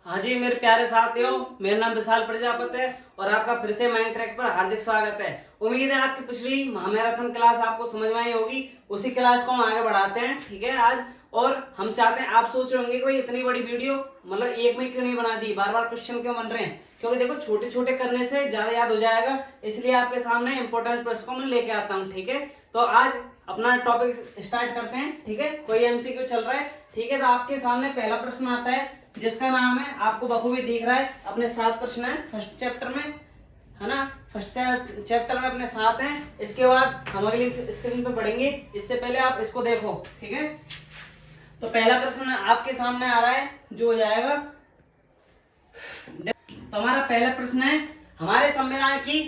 हाँ जी मेरे प्यारे साथियों, मेरा नाम विशाल प्रजापति है और आपका फिर से माइंड ट्रैक पर हार्दिक स्वागत है। उम्मीद है आपकी पिछली महामैराथन क्लास आपको समझ में आई होगी। उसी क्लास को हम आगे बढ़ाते हैं, ठीक है आज। और हम चाहते हैं, आप सोच रहे होंगे कि भाई इतनी बड़ी वीडियो मतलब एक में क्यों नहीं बना दी, बार बार क्वेश्चन क्यों बन रहे हैं। क्योंकि देखो छोटे छोटे करने से ज्यादा याद हो जाएगा, इसलिए आपके सामने इंपॉर्टेंट प्रश्न को मैं लेके आता हूँ, ठीक है। तो आज अपना टॉपिक स्टार्ट करते हैं, ठीक है। कोई एमसीक्यू चल रहा है, ठीक है। तो आपके सामने पहला प्रश्न आता है जिसका नाम है, आपको बखूबी दिख रहा है, अपने 7 प्रश्न है फर्स्ट चैप्टर में, है ना। फर्स्ट चैप्टर में अपने 7 हैं। इसके बाद हम अगली स्क्रीन पे बढ़ेंगे, इससे पहले आप इसको देखो, ठीक है। तो पहला प्रश्न आपके सामने आ रहा है जो हो जाएगा। तो हमारा पहला प्रश्न है, हमारे संविधान की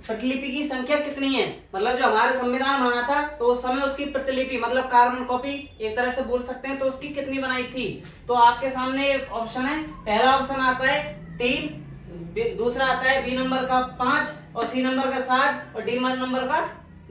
प्रतिलिपि की संख्या कितनी है। मतलब जो हमारे संविधान बना था तो उस समय उसकी प्रतिलिपि मतलब कार्बन कॉपी एक तरह से बोल सकते हैं, तो उसकी कितनी बनाई थी। तो आपके सामने ऑप्शन है, पहला ऑप्शन आता है 3, दूसरा आता है बी नंबर का 5 और सी नंबर का 7 और डी नंबर का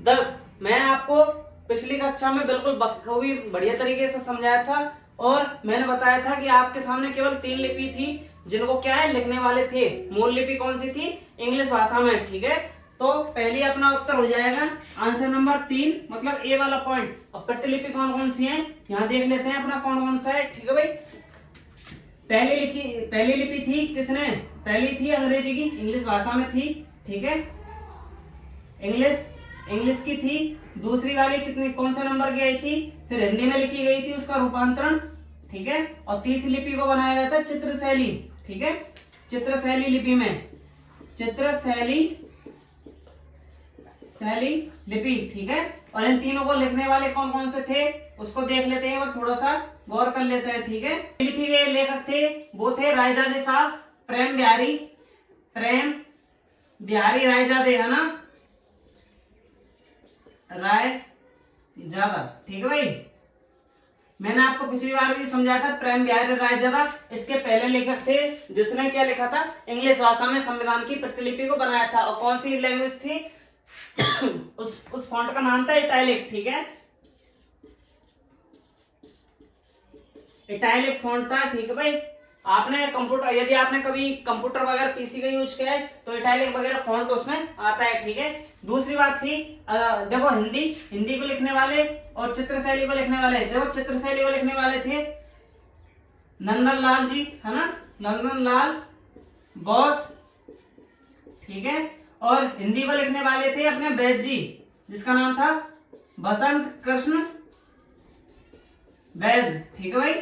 10। मैं आपको पिछली कक्षा में बिल्कुल बखूबी बढ़िया तरीके से समझाया था और मैंने बताया था कि आपके सामने केवल 3 लिपि थी जिनको क्या है लिखने वाले थे। मूल लिपि कौन सी थी, इंग्लिश भाषा में, ठीक है। तो पहली अपना उत्तर हो जाएगा आंसर नंबर 3, मतलब ए वाला पॉइंट। अब प्रतिलिपि कौन कौन सी है यहाँ देख लेते हैं अपना कौन कौन सा है, ठीक है भाई। पहली लिपि थी किसने, पहली थी अंग्रेजी की, इंग्लिश भाषा में थी, ठीक है। इंग्लिश की थी। दूसरी वाली कितनी कौन से नंबर की आई थी, फिर हिंदी में लिखी गई थी उसका रूपांतरण, ठीक है। और तीसरी लिपि को बनाया गया था चित्रशैली, ठीक है। चित्रशैली लिपि में चित्रशैली लिपि, ठीक है। और इन तीनों को लिखने वाले कौन कौन से थे उसको देख लेते हैं और थोड़ा सा गौर कर लेते हैं, ठीक है। लिखे गए लेखक थे वो थे रायजादे साहब, प्रेम बिहारी रायजादे, है ना, रायजादा, ठीक है भाई। मैंने आपको पिछली बार भी समझाया था प्रेम बिहारी रायजादा इसके पहले लेखक थे जिसने क्या लिखा था, इंग्लिश भाषा में संविधान की प्रतिलिपि को बनाया था। और कौन सी लैंग्वेज थी उस फॉन्ट का नाम था इटैलिक, ठीक है। इटैलिक फॉन्ट था, ठीक है भाई। आपने कंप्यूटर, यदि आपने कभी कंप्यूटर वगैरह पीसी का यूज किया है तो इटैलिक वगैरह फॉन्ट उसमें आता है, ठीक है। दूसरी बात थी देखो हिंदी को लिखने वाले और चित्रशैली को लिखने वाले, देखो चित्रशैली को लिखने वाले थे नंदन लाल जी, है ना, नंदन लाल बोस, ठीक है। और हिंदी को लिखने वाले थे अपने वैद्य जी जिसका नाम था बसंत कृष्ण वैद्य, ठीक है भाई,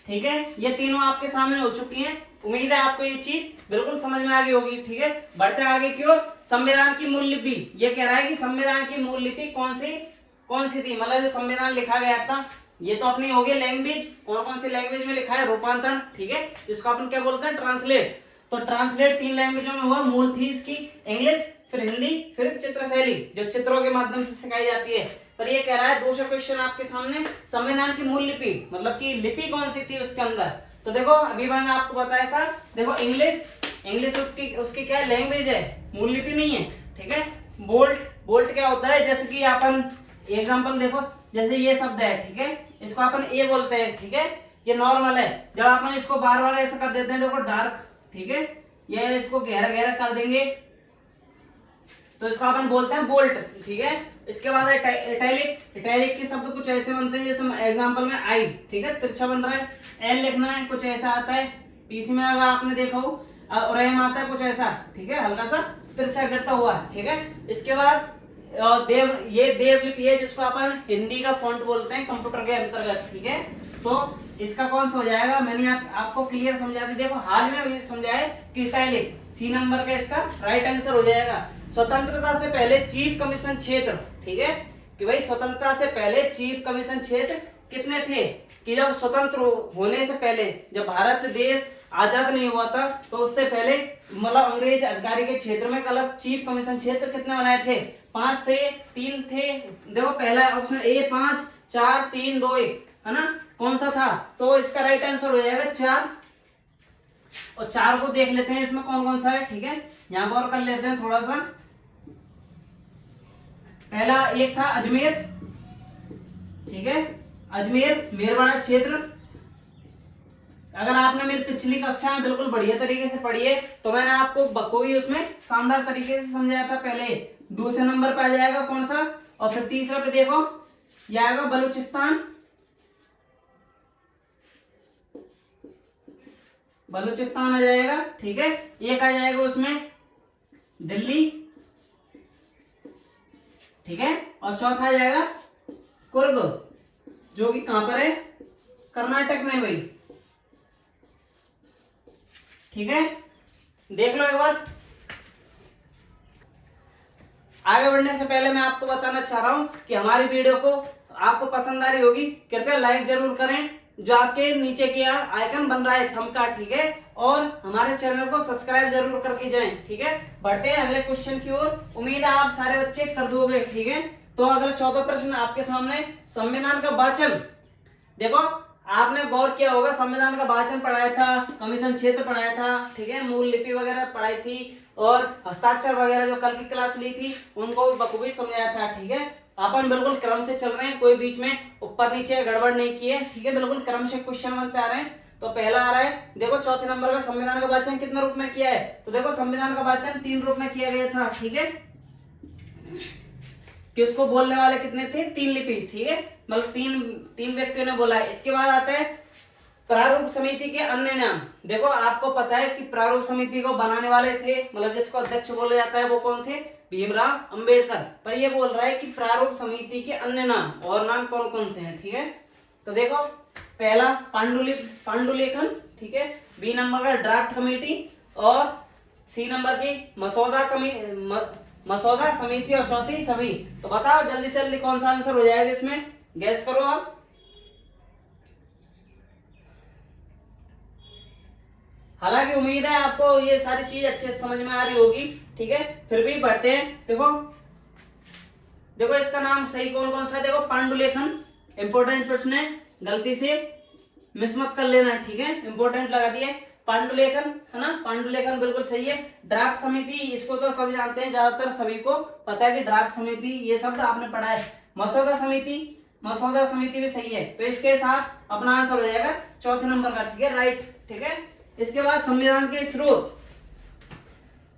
ठीक है। ये तीनों आपके सामने हो चुकी हैं। उम्मीद है आपको ये चीज बिल्कुल समझ में आ गई होगी, ठीक है। बढ़ते आगे की ओर। संविधान की मूल लिपि, ये कह रहा है कि संविधान की मूल लिपि कौन सी थी, मतलब जो संविधान लिखा गया था। ये तो अपनी हो गई लैंग्वेज, कौन कौन सी लैंग्वेज में लिखा है, रूपांतरण, ठीक है, जिसको अपन क्या बोलते हैं, ट्रांसलेट। तो ट्रांसलेट 3 लैंग्वेजों में हुआ। मूल थी इसकी इंग्लिश, फिर हिंदी, फिर चित्रशैली जो चित्रों के माध्यम से सिखाई जाती है। पर ये कह रहा है दूसरा क्वेश्चन आपके सामने, संविधान की मूल लिपि मतलब कि लिपि कौन सी थी उसके अंदर। तो देखो अभी मैंने आपको बताया था, देखो इंग्लिश उसकी क्या लैंग्वेज है, मूल लिपि नहीं है, ठीक है। बोल्ट क्या होता है, जैसे कि अपन एग्जांपल देखो, जैसे ये शब्द है, ठीक है, इसको अपन ए बोलते हैं, ठीक है। ये नॉर्मल है, जब अपन इसको बार बार ऐसा कर देते हैं, देखो डार्क, ठीक है, ये इसको गहरा गहरा कर देंगे तो इसको अपन बोलते हैं बोल्ट, ठीक है। इसके बाद इटैलिक के शब्द कुछ ऐसे बनते हैं, जैसे एग्जांपल में आई, ठीक है, तिरछा बन रहा है, एल लिखना है कुछ ऐसा आता है, पीसी में अगर आपने देखा हो, और एम आता है कुछ ऐसा, ठीक है, हल्का सा तिरछा गिरता हुआ, ठीक है। इसके बाद देवलिपि है जिसको अपन हिंदी का फॉन्ट बोलते हैं कंप्यूटर के अंतर्गत, ठीक है। तो इसका कौन सा हो जाएगा, मैंने आपको क्लियर समझा दी, देखो हाल में समझाया कि इटैलिक, सी नंबर का इसका राइट आंसर हो जाएगा। स्वतंत्रता से पहले चीफ कमीशन क्षेत्र, ठीक है, कि भाई स्वतंत्रता से पहले चीफ कमीशन क्षेत्र कितने थे, कि जब स्वतंत्र होने से पहले, जब भारत देश आजाद नहीं हुआ था तो उससे पहले मतलब अंग्रेज अधिकारी के क्षेत्र में अलग चीफ कमीशन क्षेत्र कितने बनाए थे, 5 थे, 3 थे। देखो पहला ऑप्शन ए 5, 4, 3, 2, 1, है ना, कौन सा था, तो इसका राइट आंसर हो जाएगा 4। और 4 को देख लेते हैं इसमें कौन कौन सा है, ठीक है, यहां गौर कर लेते हैं थोड़ा सा। पहला एक था अजमेर, ठीक है, अजमेर मेरवाड़ा क्षेत्र, अगर आपने मेरी पिछली कक्षा में बिल्कुल बढ़िया तरीके से पढ़ी है तो मैंने आपको बखूबी उसमें शानदार तरीके से समझाया था। पहले दूसरे नंबर पे आ जाएगा कौन सा, और फिर तीसरा पे देखो यह आएगा बलूचिस्तान, बलूचिस्तान आ जाएगा, ठीक है। एक आ जाएगा उसमें दिल्ली, ठीक है, और चौथा आ जाएगा कुर्ग, जो कि कहां पर है, कर्नाटक में भाई, ठीक है। देख लो एक बार। आगे बढ़ने से पहले मैं आपको बताना चाह रहा हूं कि हमारी वीडियो को आपको पसंद आ रही होगी, कृपया लाइक जरूर करें, जो आपके नीचे की आइकन बन रहा है थंब का, ठीक है, और हमारे चैनल को सब्सक्राइब जरूर करके जाएं, ठीक है। बढ़ते हैं अगले क्वेश्चन की ओर। उम्मीद है आप सारे बच्चे कर दोगे, ठीक है। तो अगला 14 प्रश्न आपके सामने, संविधान का वाचन। देखो आपने गौर किया होगा, संविधान का वाचन पढ़ाया था, कमीशन क्षेत्र पढ़ाया था, ठीक है, मूल लिपि वगैरह पढ़ाई थी, और हस्ताक्षर वगैरह जो कल की क्लास ली थी उनको बखूबी समझाया था, ठीक है। अपन बिल्कुल क्रम से चल रहे हैं, कोई बीच में ऊपर नीचे गड़बड़ नहीं किए, ठीक है, बिल्कुल क्रम से क्वेश्चन बनते आ रहे हैं। तो पहला आ रहा है, देखो चौथे नंबर का, संविधान का वाचन कितने रूप में किया है, तो देखो संविधान का वाचन 3 रूप में किया गया था, ठीक है, कि उसको बोलने वाले कितने थे, 3 लिपि, ठीक है, मतलब तीन व्यक्तियों ने बोला है। इसके बाद आता है प्रारूप समिति के अन्य नाम। देखो आपको पता है कि प्रारूप समिति को बनाने वाले थे, मतलब जिसको अध्यक्ष बोला जाता है, वो कौन थे, भीमराव अंबेडकर। पर ये बोल रहा है कि प्रारूप समिति के अन्य नाम, और नाम कौन कौन से हैं, ठीक है। तो देखो पहला पांडुलेखन, ठीक है, बी नंबर का ड्राफ्ट कमेटी, और सी नंबर की मसौदा समिति, और चौथी सभी। तो बताओ जल्दी से जल्दी कौन सा आंसर हो जाएगा इसमें, गैस करो आप। हालांकि उम्मीद है आपको ये सारी चीज अच्छे से समझ में आ रही होगी, ठीक है, फिर भी बढ़ते हैं। देखो इसका नाम सही कौन कौन सा है, देखो पांडुलेखन, इंपोर्टेंट प्रश्न है, गलती से मिस मत कर लेना, ठीक है, इंपोर्टेंट लगा दिए। पांडुलेखन है ना, पांडुलेखन बिल्कुल सही है। ड्राफ्ट समिति, इसको तो सब जानते हैं, ज्यादातर सभी को पता है कि ड्राफ्ट समिति, ये शब्द आपने पढ़ा है। मसौदा समिति भी सही है। तो इसके साथ अपना आंसर हो जाएगा चौथे नंबर का, ठीक है, राइट, ठीक है। इसके बाद संविधान के स्रोत,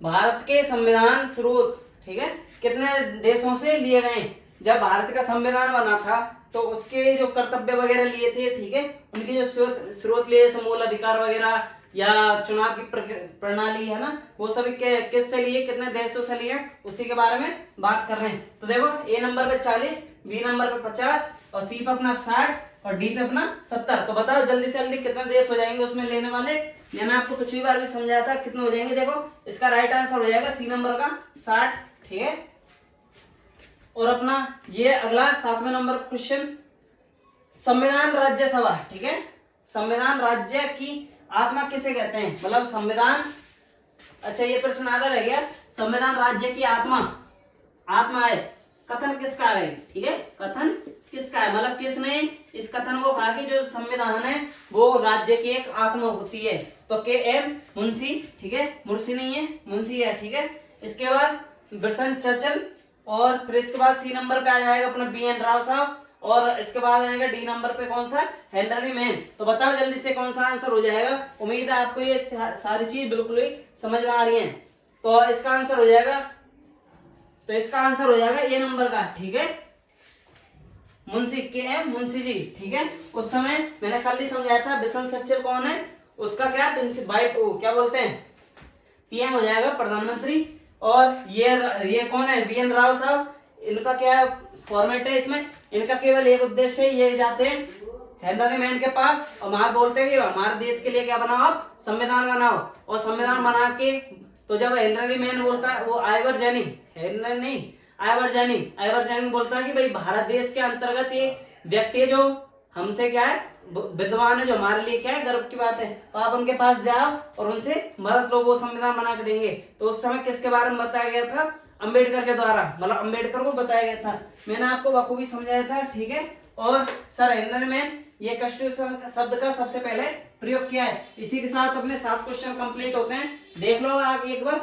भारत के संविधान स्रोत, ठीक है, कितने देशों से लिए गए। जब भारत का संविधान बना था तो उसके जो कर्तव्य वगैरह लिए थे, ठीक है, उनके जो स्रोत लिए, मूल अधिकार वगैरह या चुनाव की प्रणाली है ना, वो सभी किससे लिए, कितने देशों से लिए, उसी के बारे में बात कर रहे हैं। तो देखो ए नंबर पे 40, बी नंबर पे 50, और सी पे अपना 60, और डी पे अपना 70। तो बताओ जल्दी से जल्दी कितने देश हो जाएंगे उसमें लेने वाले। मैंने आपको पिछली बार भी समझाया था कितने हो जाएंगे। देखो इसका राइट आंसर हो जाएगा सी नंबर का 60, ठीक है। और अपना ये अगला 7वें नंबर क्वेश्चन, संविधान राज्यसभा, ठीक है, संविधान राज्य की आत्मा किसे कहते हैं, मतलब संविधान, अच्छा ये प्रश्न आधा रह गया, संविधान राज्य की आत्मा है, कथन किसका है, ठीक है, कथन किसका है, मतलब किसने इस कथन को कहा कि जो संविधान है वो राज्य की एक आत्मा होती है। तो के एम मुंशी, ठीक है, मुंशी नहीं है, मुंशी है, ठीक है। इसके बाद विंस्टन चर्चिल, और फिर इसके बाद सी नंबर पे आ जाएगा अपना बी एन राव साहब, और इसके बाद आएगा डी नंबर पे कौन सा, हेनरी मैन। तो बताओ जल्दी से कौन सा आंसर हो जाएगा। उम्मीद है आपको ये सारी चीज बिल्कुल ही समझ में आ रही है। तो इसका आंसर हो जाएगा, तो इसका आंसर हो जाएगा ए नंबर का, ठीक है, मुंशी, के एम मुंशी जी, ठीक है। उस समय मैंने कल ही समझाया था विंस्टन चर्चिल कौन है, उसका क्या क्या बोलते हैं, पीएम हो जाएगा, प्रधानमंत्री। और ये कौन है, बी एन राव साहब, इनका क्या फॉर्मेट है इसमें, इनका केवल एक उद्देश्य है, ये जाते हैं हेनरी मैन के पास और वहां बोलते हैं कि हमारे देश के लिए क्या बनाओ, आप संविधान बनाओ। और संविधान बना के तो जब हेनरी मैन बोलता है, वो आइवर जैनिंग बोलता है कि भाई भारत देश के अंतर्गत ये व्यक्ति जो हमसे क्या है, विद्वान है, जो हमारे लिए क्या है, गर्व की बात है, तो आप उनके पास जाओ और उनसे मदद लो, वो संविधान बना के देंगे। तो उस समय किसके बारे में बताया गया था, अंबेडकर के द्वारा, मतलब अंबेडकर को बताया गया था। मैंने आपको बखूबी समझाया था, ठीक है। और सर हेनरी मैन ये कॉन्स्टिट्यूशन शब्द का सबसे पहले प्रयोग किया है। इसी के साथ अपने 7 क्वेश्चन कंप्लीट होते हैं, देख लो आप एक बार।